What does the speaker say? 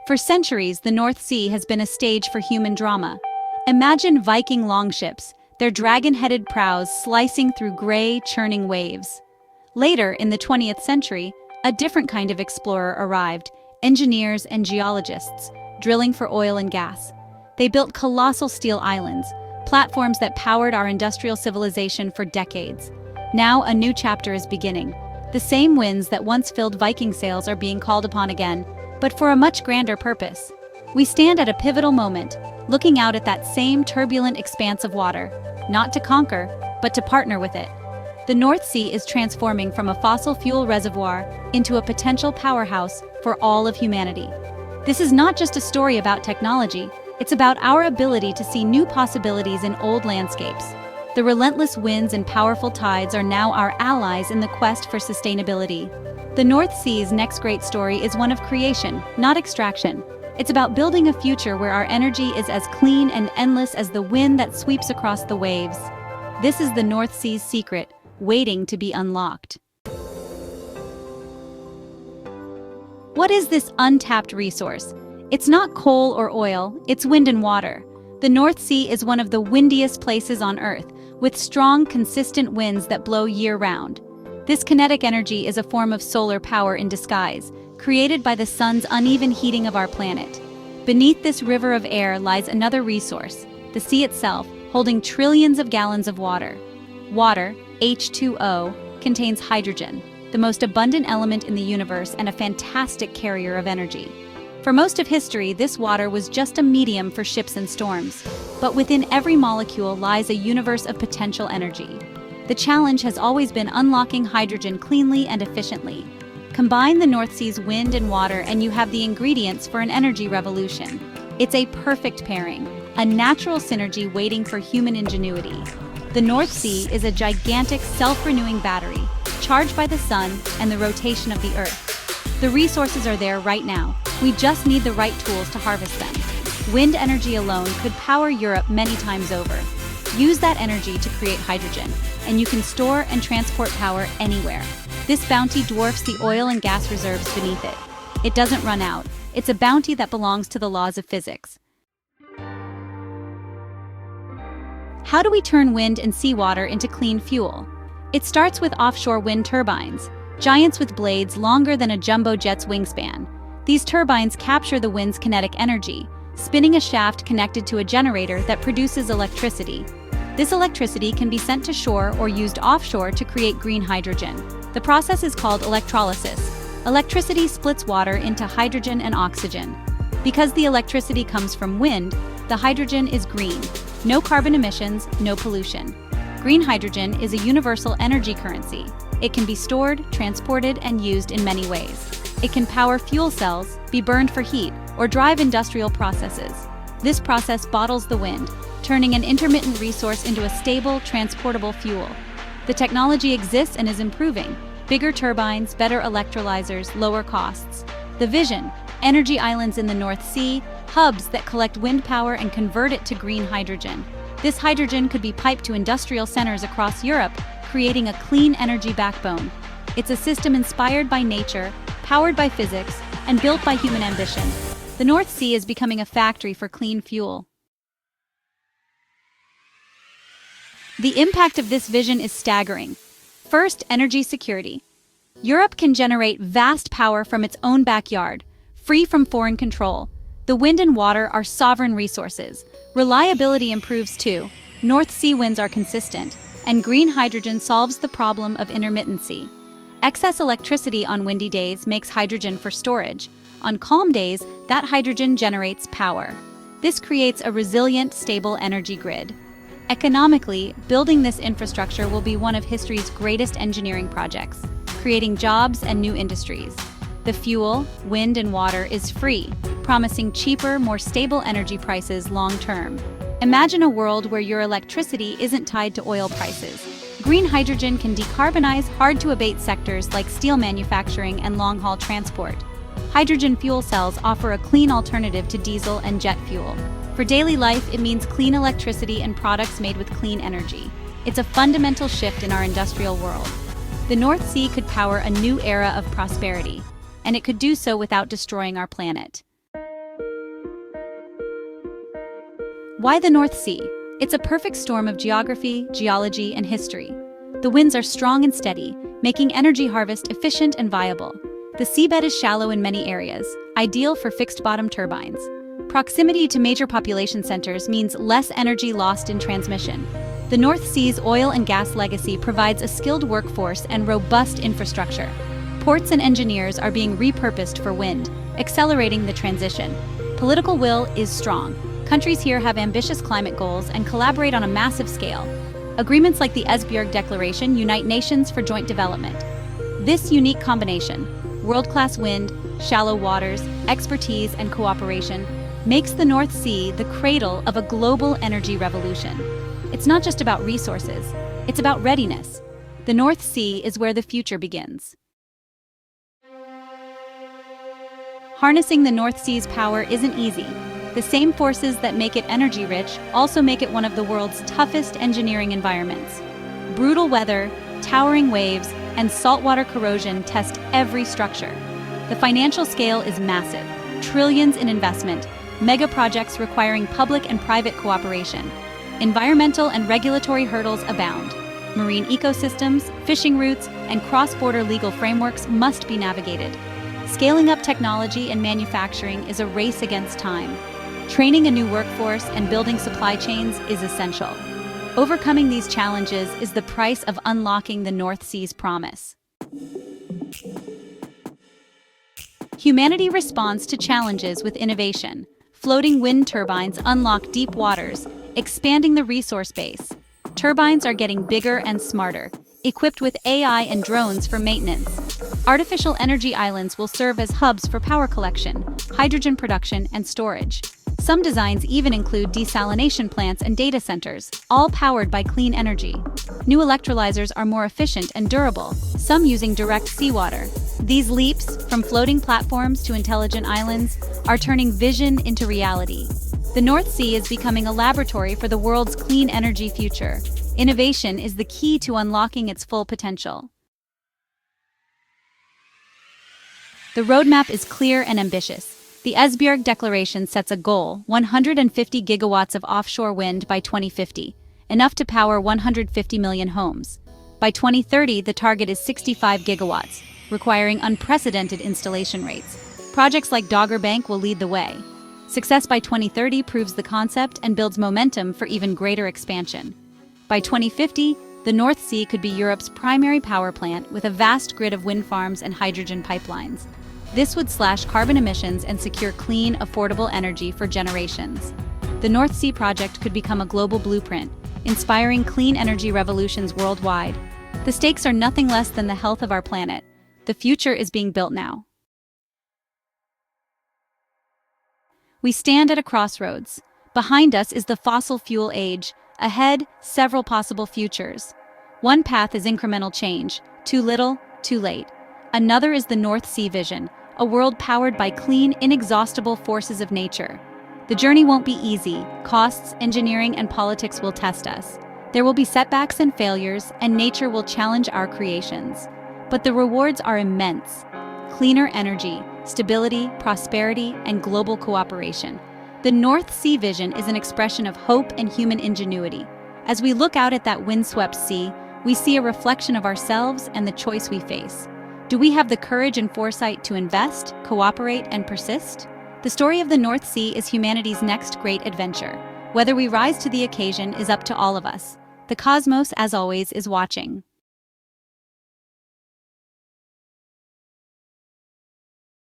For centuries, the North Sea has been a stage for human drama. Imagine Viking longships, their dragon-headed prows slicing through gray, churning waves. Later, in the 20th century, a different kind of explorer arrived, engineers and geologists, drilling for oil and gas. They built colossal steel islands, platforms that powered our industrial civilization for decades. Now a new chapter is beginning. The same winds that once filled Viking sails are being called upon again, but for a much grander purpose. We stand at a pivotal moment, looking out at that same turbulent expanse of water, not to conquer, but to partner with it. The North Sea is transforming from a fossil fuel reservoir into a potential powerhouse for all of humanity. This is not just a story about technology, it's about our ability to see new possibilities in old landscapes. The relentless winds and powerful tides are now our allies in the quest for sustainability. The North Sea's next great story is one of creation, not extraction. It's about building a future where our energy is as clean and endless as the wind that sweeps across the waves. This is the North Sea's secret, waiting to be unlocked. What is this untapped resource? It's not coal or oil, it's wind and water. The North Sea is one of the windiest places on Earth, with strong, consistent winds that blow year-round. This kinetic energy is a form of solar power in disguise, created by the sun's uneven heating of our planet. Beneath this river of air lies another resource, the sea itself, holding trillions of gallons of water. Water, H2O, contains hydrogen, the most abundant element in the universe and a fantastic carrier of energy. For most of history, this water was just a medium for ships and storms. But within every molecule lies a universe of potential energy. The challenge has always been unlocking hydrogen cleanly and efficiently. Combine the North Sea's wind and water and you have the ingredients for an energy revolution. It's a perfect pairing, a natural synergy waiting for human ingenuity. The North Sea is a gigantic, self-renewing battery, charged by the sun and the rotation of the Earth. The resources are there right now. We just need the right tools to harvest them. Wind energy alone could power Europe many times over. Use that energy to create hydrogen, and you can store and transport power anywhere. This bounty dwarfs the oil and gas reserves beneath it. It doesn't run out. It's a bounty that belongs to the laws of physics. How do we turn wind and seawater into clean fuel? It starts with offshore wind turbines, giants with blades longer than a jumbo jet's wingspan. These turbines capture the wind's kinetic energy, spinning a shaft connected to a generator that produces electricity. This electricity can be sent to shore or used offshore to create green hydrogen. The process is called electrolysis. Electricity splits water into hydrogen and oxygen. Because the electricity comes from wind, the hydrogen is green. No carbon emissions, no pollution. Green hydrogen is a universal energy currency. It can be stored, transported, and used in many ways. It can power fuel cells, be burned for heat, or drive industrial processes. This process bottles the wind, turning an intermittent resource into a stable, transportable fuel. The technology exists and is improving. Bigger turbines, better electrolyzers, lower costs. The vision: energy islands in the North Sea, hubs that collect wind power and convert it to green hydrogen. This hydrogen could be piped to industrial centers across Europe, creating a clean energy backbone. It's a system inspired by nature, powered by physics, and built by human ambition. The North Sea is becoming a factory for clean fuel. The impact of this vision is staggering. First, energy security. Europe can generate vast power from its own backyard, free from foreign control. The wind and water are sovereign resources. Reliability improves too. North Sea winds are consistent, and green hydrogen solves the problem of intermittency. Excess electricity on windy days makes hydrogen for storage. On calm days, that hydrogen generates power. This creates a resilient, stable energy grid. Economically, building this infrastructure will be one of history's greatest engineering projects, creating jobs and new industries. The fuel, wind and water, is free, promising cheaper, more stable energy prices long-term. Imagine a world where your electricity isn't tied to oil prices. Green hydrogen can decarbonize hard-to-abate sectors like steel manufacturing and long-haul transport. Hydrogen fuel cells offer a clean alternative to diesel and jet fuel. For daily life, it means clean electricity and products made with clean energy. It's a fundamental shift in our industrial world. The North Sea could power a new era of prosperity, and it could do so without destroying our planet. Why the North Sea? It's a perfect storm of geography, geology, and history. The winds are strong and steady, making energy harvest efficient and viable. The seabed is shallow in many areas, ideal for fixed-bottom turbines. Proximity to major population centers means less energy lost in transmission. The North Sea's oil and gas legacy provides a skilled workforce and robust infrastructure. Ports and engineers are being repurposed for wind, accelerating the transition. Political will is strong. Countries here have ambitious climate goals and collaborate on a massive scale. Agreements like the Esbjerg Declaration unite nations for joint development. This unique combination, world-class wind, shallow waters, expertise, and cooperation, makes the North Sea the cradle of a global energy revolution. It's not just about resources, it's about readiness. The North Sea is where the future begins. Harnessing the North Sea's power isn't easy. The same forces that make it energy-rich also make it one of the world's toughest engineering environments. Brutal weather, towering waves, and saltwater corrosion test every structure. The financial scale is massive, trillions in investment, mega projects requiring public and private cooperation. Environmental and regulatory hurdles abound. Marine ecosystems, fishing routes, and cross-border legal frameworks must be navigated. Scaling up technology and manufacturing is a race against time. Training a new workforce and building supply chains is essential. Overcoming these challenges is the price of unlocking the North Sea's promise. Humanity responds to challenges with innovation. Floating wind turbines unlock deep waters, expanding the resource base. Turbines are getting bigger and smarter, equipped with AI and drones for maintenance. Artificial energy islands will serve as hubs for power collection, hydrogen production, and storage. Some designs even include desalination plants and data centers, all powered by clean energy. New electrolyzers are more efficient and durable, some using direct seawater. These leaps, from floating platforms to intelligent islands, are turning vision into reality. The North Sea is becoming a laboratory for the world's clean energy future. Innovation is the key to unlocking its full potential. The roadmap is clear and ambitious. The Esbjerg Declaration sets a goal: 150 gigawatts of offshore wind by 2050, enough to power 150 million homes. By 2030, the target is 65 gigawatts, requiring unprecedented installation rates. Projects like Dogger Bank will lead the way. Success by 2030 proves the concept and builds momentum for even greater expansion. By 2050, the North Sea could be Europe's primary power plant with a vast grid of wind farms and hydrogen pipelines. This would slash carbon emissions and secure clean, affordable energy for generations. The North Sea project could become a global blueprint, inspiring clean energy revolutions worldwide. The stakes are nothing less than the health of our planet. The future is being built now. We stand at a crossroads. Behind us is the fossil fuel age. Ahead, several possible futures. One path is incremental change. Too little, too late. Another is the North Sea vision, a world powered by clean, inexhaustible forces of nature. The journey won't be easy. Costs, engineering, and politics will test us. There will be setbacks and failures, and nature will challenge our creations. But the rewards are immense. Cleaner energy, stability, prosperity, and global cooperation. The North Sea vision is an expression of hope and human ingenuity. As we look out at that windswept sea, we see a reflection of ourselves and the choice we face. Do we have the courage and foresight to invest, cooperate, and persist? The story of the North Sea is humanity's next great adventure. Whether we rise to the occasion is up to all of us. The cosmos, as always, is watching.